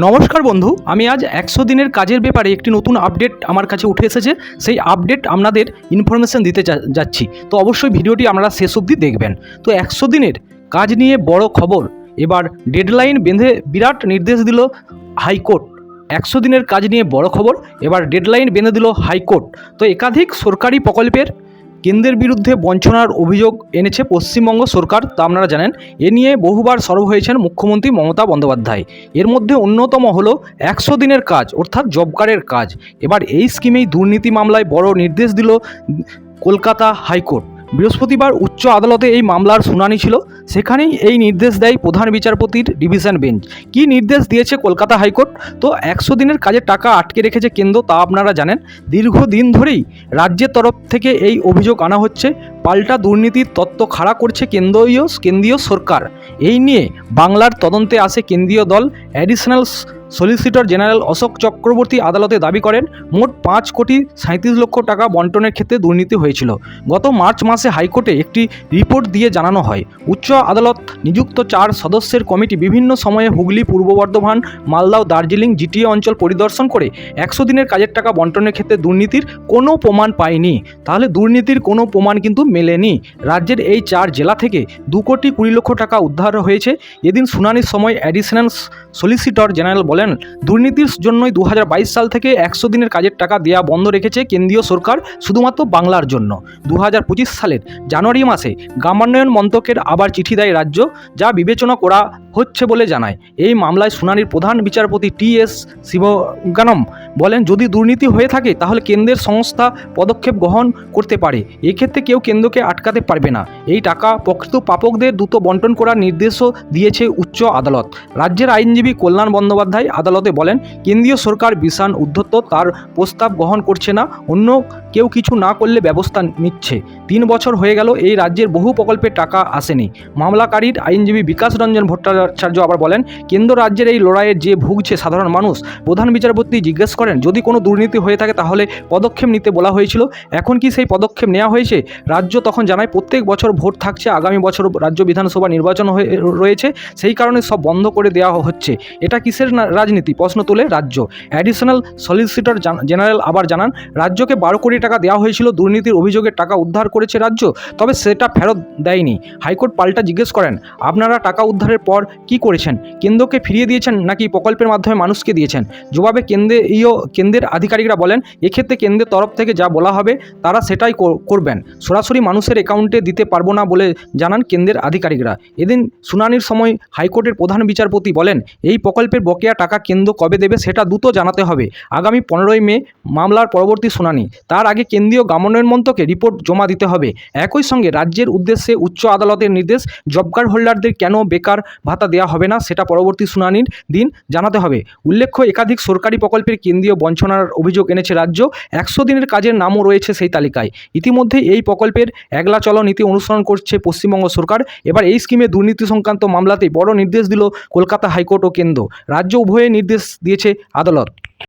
নমস্কার বন্ধু, আমি আজ 100 দিনের কাজের ব্যাপারে একটি নতুন আপডেট আমার কাছে উঠে এসেছে। সেই আপডেট আপনাদের ইনফরমেশন দিতে যাচ্ছি, তো অবশ্যই ভিডিওটি আপনারা শেষ অবধি দেখবেন। তো 100 দিনের কাজ নিয়ে বড় খবর, এবার ডেডলাইন বেঁধে বিরাট নির্দেশ দিল হাইকোর্ট। 100 দিনের কাজ নিয়ে বড় খবর, এবার ডেডলাইন বেঁধে দিল হাইকোর্ট। তো একাধিক সরকারি প্রকল্পের কেন্দ্রের বিরুদ্ধে বঞ্চনার অভিযোগ এনেছে পশ্চিমবঙ্গ সরকার, তা আপনারা জানেন। এ নিয়ে বহুবার সরব হয়েছেন মুখ্যমন্ত্রী মমতা বন্দ্যোপাধ্যায়। এর মধ্যে অন্যতম হলো 100 দিনের কাজ, অর্থাৎ জব কার্ডের কাজ। এবার এই স্কিমেই দুর্নীতি মামলায় বড় নির্দেশ দিল কলকাতা হাইকোর্ট। বৃহস্পতিবার উচ্চ আদালতে এই মামলার শুনানি ছিল, সেখানেই এই নির্দেশ দেয় প্রধান বিচারপতির ডিভিশন বেঞ্চ। কী নির্দেশ দিয়েছে কলকাতা হাইকোর্ট? তো 100 দিনের কাজের টাকা আটকে রেখেছে কেন্দ্র, তা আপনারা জানেন। দীর্ঘদিন ধরেই রাজ্যের তরফ থেকে এই অভিযোগ আনা হচ্ছে, পাল্টা দুর্নীতির তত্ত্ব খাড়া করছে কেন্দ্রীয় সরকার। এই নিয়ে বাংলার তদন্তে আসে কেন্দ্রীয় দল। Additional solicitor general Ashok Chakraborty আদালতে দাবি করেন, মোট 5,37,00,000 টাকা বন্টনের ক্ষেত্রে দুর্নীতি হয়েছিল। গত মার্চ মাসে হাইকোর্টে একটি রিপোর্ট দিয়ে জানানো হয়, উচ্চ আদালত নিযুক্ত 4 সদস্যের কমিটি বিভিন্ন সময়ে হুগলি, পূর্ব বর্ধমান, মালদা ও দার্জিলিং জিটিএ অঞ্চল পরিদর্শন করে 100 দিনের কাজের টাকা বন্টনের ক্ষেত্রে দুর্নীতির কোনো প্রমাণ পায়নি। তাহলে দুর্নীতির কোনো প্রমাণ কিন্তু মেলেনি। রাজ্যের এই 4 জেলা থেকে 2,20,00,000 টাকা উদ্ধার হয়েছে। এদিন শুনানির সময় অ্যাডিশনাল সলিসিটর জেনারেল বলেন, দুর্নীতির জন্যই 2022 সাল থেকে 100 দিনের কাজের টাকা দেওয়া বন্ধ রেখেছে কেন্দ্রীয় সরকার, শুধুমাত্র বাংলার জন্য। 2025 সালের জানুয়ারি মাসে গ্রামান্বয়ন মন্ত্রকের আবার চিঠি দেয় রাজ্য, যা বিবেচনা করা হচ্ছে বলে জানায়। এই মামলায় শুনানির প্রধান বিচারপতি টি.এস. শিবগানম বলেন, যদি দুর্নীতি হয়ে থাকে তাহলে কেন্দ্রের সংস্থা পদক্ষেপ গ্রহণ করতে পারে। এক্ষেত্রে কেউ কেন্দ্রকে আটকাতে পারবে না। এই টাকা প্রকৃত প্রাপকদের দ্রুত বন্টন করার নির্দেশও দিয়েছে উচ্চ আদালত। রাজ্যের আইনজীবী কল্যাণ বন্দ্যোপাধ্যায় আদালতে বলেন, কেন্দ্রীয় সরকার বিশাল উদ্ধত, তার প্রস্তাব গ্রহণ করছে না, অন্য কেউ কিছু না করলে ব্যবস্থা নিচ্ছে। 3 বছর হয়ে গেল এই রাজ্যের বহু প্রকল্পের টাকা আসেনি। মামলাকারীর আইনজীবী বিকাশ রঞ্জন ভট্টাচার্য আবার বলেন, কেন্দ্র রাজ্যের এই লড়াইয়ের যে ভুগছে সাধারণ মানুষ। প্রধান বিচারপতি জিজ্ঞেস করেন, যদি কোনো দুর্নীতি হয়ে থাকে তাহলে পদক্ষেপ নিতে বলা হয়েছিল, এখন কি সেই পদক্ষেপ নেওয়া হয়েছে? রাজ্য তখন জানায়, প্রত্যেক বছর ভোট থাকছে, আগামী বছর রাজ্য বিধানসভা নির্বাচন রয়েছে, সেই কারণে সব বন্ধ করে দেওয়া হচ্ছে। এটা কিসের রাজনীতি? প্রশ্ন তোলে রাজ্য। অ্যাডিশনাল সলিসিটর জেনারেল আবার জানান, রাজ্যকে 12 কোটি টাকা দেওয়া হয়েছিল, দুর্নীতির অভিযোগের টাকা উদ্ধার করেছে রাজ্য, তবে সেটা ফেরত দেয়নি। হাইকোর্ট পাল্টা জিজ্ঞেস করেন, আপনারা টাকা উদ্ধারের পর কি করেছেন? কেন্দ্রকে ফিরিয়ে দিয়েছেন নাকি প্রকল্পের মাধ্যমে মানুষকে দিয়েছেন? জবাবে কেন্দ্রের আধিকারিকরা বলেন, এক্ষেত্রে কেন্দ্রের তরফ থেকে যা বলা হবে তারা সেটাই করবেন, সরাসরি মানুষের অ্যাকাউন্টে দিতে পারবো না বলে জানান কেন্দ্রের আধিকারিকরা। এদিন শুনানির সময় হাইকোর্টের প্রধান বিচারপতি বলেন, এই প্রকল্পের বকেয়া টাকা কেন্দ্র কবে দেবে সেটা দ্রুত জানাতে হবে। আগামী 15ই মে মামলার পরবর্তী শুনানি, তার আগে কেন্দ্রীয় গ্রামোন্নয়ন মন্ত্রকে রিপোর্ট জমা দিতে হবে। একই সঙ্গে রাজ্যের উদ্দেশ্যে উচ্চ আদালতের নির্দেশ, জব কার্ড হোল্ডারদের কেন বেকার ভাতা দেওয়া হবে না সেটা পরবর্তী শুনানির দিন জানাতে হবে। উল্লেখ্য, একাধিক সরকারি প্রকল্পের কেন্দ্রীয় বঞ্চনার অভিযোগ এনেছে রাজ্য। 100 দিনের কাজের নামও রয়েছে সেই তালিকায়। ইতিমধ্যে এই প্রকল্পের একলা চলো নীতি অনুসরণ করছে পশ্চিমবঙ্গ সরকার। এবার এই স্কিমে দুর্নীতি সংক্রান্ত মামলাতে বড় নির্দেশ দিল কলকাতা হাইকোর্ট ও কেন্দ্র। রাজ্য উভয়ে নির্দেশ দিয়েছে আদালত।